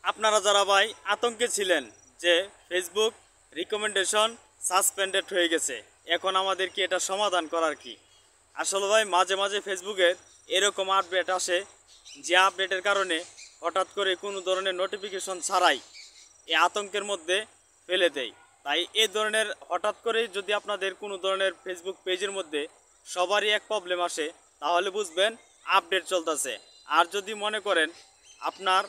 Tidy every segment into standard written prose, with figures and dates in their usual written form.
আপনারা যারা ভাই আতঙ্কে ছিলেন যে ফেসবুক রিকমেন্ডেশন সাসপেন্ডেড হয়ে গেছে, এখন আমাদের কি এটা সমাধান করার কি? আসলে ভাই মাঝে মাঝে ফেসবুকে এরকম আপডেট আসে যে আপডেটের কারণে হঠাৎ করে কোনো ধরনের নোটিফিকেশন ছাড়াই এই আতঙ্কের মধ্যে ফেলে দেয়। তাই এই ধরনের হঠাৎ করেই যদি আপনাদের কোনো ধরনের ফেসবুক পেজের মধ্যে সবারই এক প্রবলেম আসে, তাহলে বুঝবেন আপডেট চলতেছে। আর যদি মনে করেন আপনার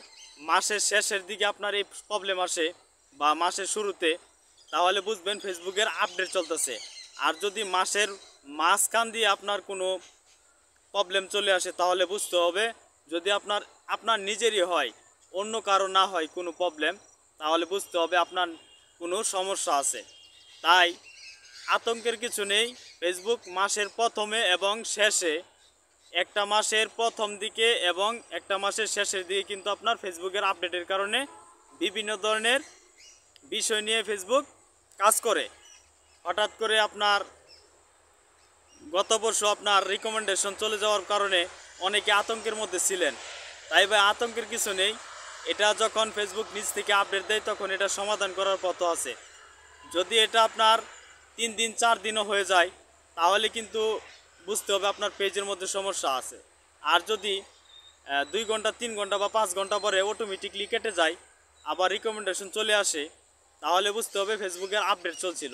মাসের শেষের দিকে আপনার এই প্রবলেম আসে বা মাসের শুরুতে, তাহলে বুঝবেন ফেসবুকের আপডেট চলতেছে। আর যদি মাসের মাঝখান দিয়ে আপনার কোনো প্রবলেম চলে আসে, তাহলে বুঝতে হবে যদি আপনার নিজেরই হয়, অন্য কারো না হয় কোনো প্রবলেম, তাহলে বুঝতে হবে আপনার কোনো সমস্যা আছে। তাই আতঙ্কের কিছু নেই। ফেসবুক মাসের প্রথমে এবং শেষে, একটা মাসের প্রথম দিকে এবং একটা মাসের শেষের দিকে কিন্তু আপনার ফেসবুকের আপডেটের কারণে বিভিন্ন ধরনের বিষয় নিয়ে ফেসবুক কাজ করে। হঠাৎ করে আপনার গত বর্ষ আপনার রিকমেন্ডেশন চলে যাওয়ার কারণে অনেকে আতঙ্কের মধ্যে ছিলেন। তাই ভাই আতঙ্কের কিছু নেই, এটা যখন ফেসবুক নিজ থেকে আপডেট দেয় তখন এটা সমাধান করার পথ আছে। যদি এটা আপনার 3 দিন 4 দিনও হয়ে যায়, তাহলে কিন্তু বুঝতে হবে আপনার পেজের মধ্যে সমস্যা আছে। আর যদি 2 ঘন্টা 3 ঘন্টা বা 5 ঘন্টা পরে অটোমেটিকলি কেটে যায়, আবার রিকমেন্ডেশন চলে আসে, তাহলে বুঝতে হবে ফেসবুকের আপডেট চলছিল।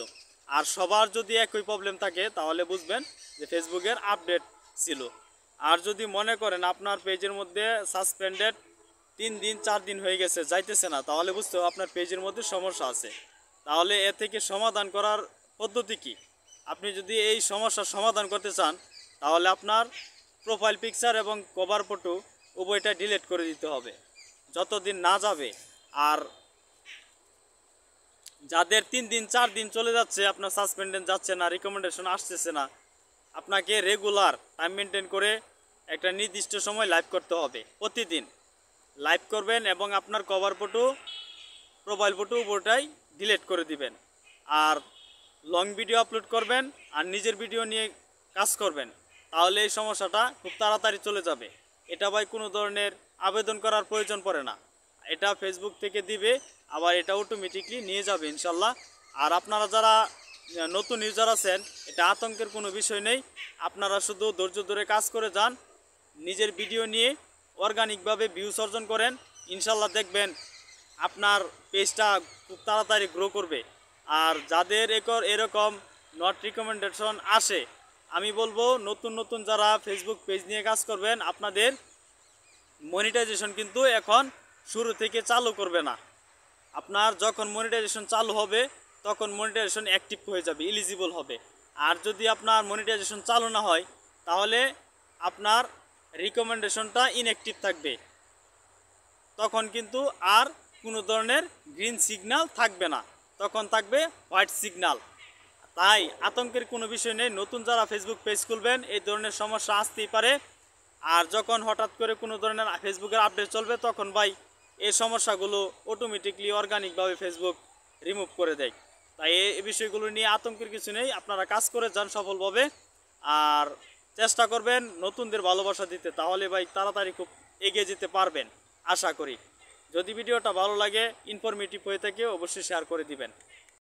আর সবার যদি একই প্রবলেম থাকে, তাহলে বুঝবেন যে ফেসবুকের আপডেট ছিল। আর যদি মনে করেন আপনার পেজের মধ্যে সাসপেন্ডেড 3 দিন 4 দিন হয়ে গেছে, যাইতেছে না, তাহলে বুঝতে হবে আপনার পেজের মধ্যে সমস্যা আছে। তাহলে এ থেকে সমাধান করার পদ্ধতি কি? আপনি যদি এই সমস্যার সমাধান করতে চান, তাহলে আপনার প্রোফাইল পিকচার এবং কভার ফটো উভয়টা ডিলিট করে দিতে হবে যতদিন না যাবে। আর যাদের 3 দিন 4 দিন চলে যাচ্ছে, আপনার সাসপেন্ডেড যাচ্ছে না, রিকমেন্ডেশন আসতেছে না, আপনাকে রেগুলার টাইম মেনটেন করে একটা নির্দিষ্ট সময় লাইভ করতে হবে। প্রতিদিন লাইভ করবেন এবং আপনার কভার ফটো প্রোফাইল ফটো উভয়টাই ডিলিট করে দিবেন। আর লং ভিডিও আপলোড করবেন আর নিজের ভিডিও নিয়ে কাজ করবেন, তাহলে এই সমস্যাটা খুব তাড়াতাড়ি চলে যাবে। এটা ভাই কোনো ধরনের আবেদন করার প্রয়োজন পড়ে না, এটা ফেসবুক থেকে দিবে, আবার এটা অটোমেটিকলি নিয়ে যাবে ইনশাল্লাহ। আর আপনারা যারা নতুন ইউজার আছেন, এটা আতঙ্কের কোনো বিষয় নেই। আপনারা শুধু ধৈর্য ধরে কাজ করে যান, নিজের ভিডিও নিয়ে অর্গানিকভাবে ভিউজ অর্জন করেন, ইনশাল্লাহ দেখবেন আপনার পেজটা খুব তাড়াতাড়ি গ্রো করবে। আর যাদের এরকম নট রিকমেন্ডেশন আসে, আমি বলবো নতুন নতুন যারা ফেসবুক পেজ নিয়ে কাজ করবেন, আপনাদের মনিটাইজেশন কিন্তু এখন শুরু থেকে চালু করবে না। আপনার যখন মনিটাইজেশন চালু হবে, তখন মনিটাইজেশন অ্যাক্টিভ হয়ে যাবে, এলিজিবল হবে। আর যদি আপনার মনিটাইজেশন চালু না হয়, তাহলে আপনার রিকমেন্ডেশনটা ইনঅ্যাক্টিভ থাকবে, তখন কিন্তু আর কোনো ধরনের গ্রিন সিগন্যাল থাকবে না, তখন থাকবে হোয়াইট সিগন্যাল। তাই আতঙ্কের কোনো বিষয় নেই। নতুন যারা ফেসবুক পেজ খুলবেন, এই ধরনের সমস্যা আসতেই পারে। আর যখন হঠাৎ করে কোনো ধরনের ফেসবুকের আপডেট চলবে, তখন ভাই এই সমস্যাগুলো অটোমেটিকলি অর্গানিকভাবে ফেসবুক রিমুভ করে দেয়। তাই এই বিষয়গুলো নিয়ে আতঙ্কের কিছু নেই, আপনারা কাজ করে যান সফলভাবে। আর চেষ্টা করবেন নতুনদের ভালোবাসা দিতে, তাহলে ভাই তাড়াতাড়ি খুব এগিয়ে যেতে পারবেন আশা করি। যদি ভিডিওটা ভালো লাগে, ইনফরমেটিভ হয়ে থাকে, অবশ্যই শেয়ার করে দিবেন।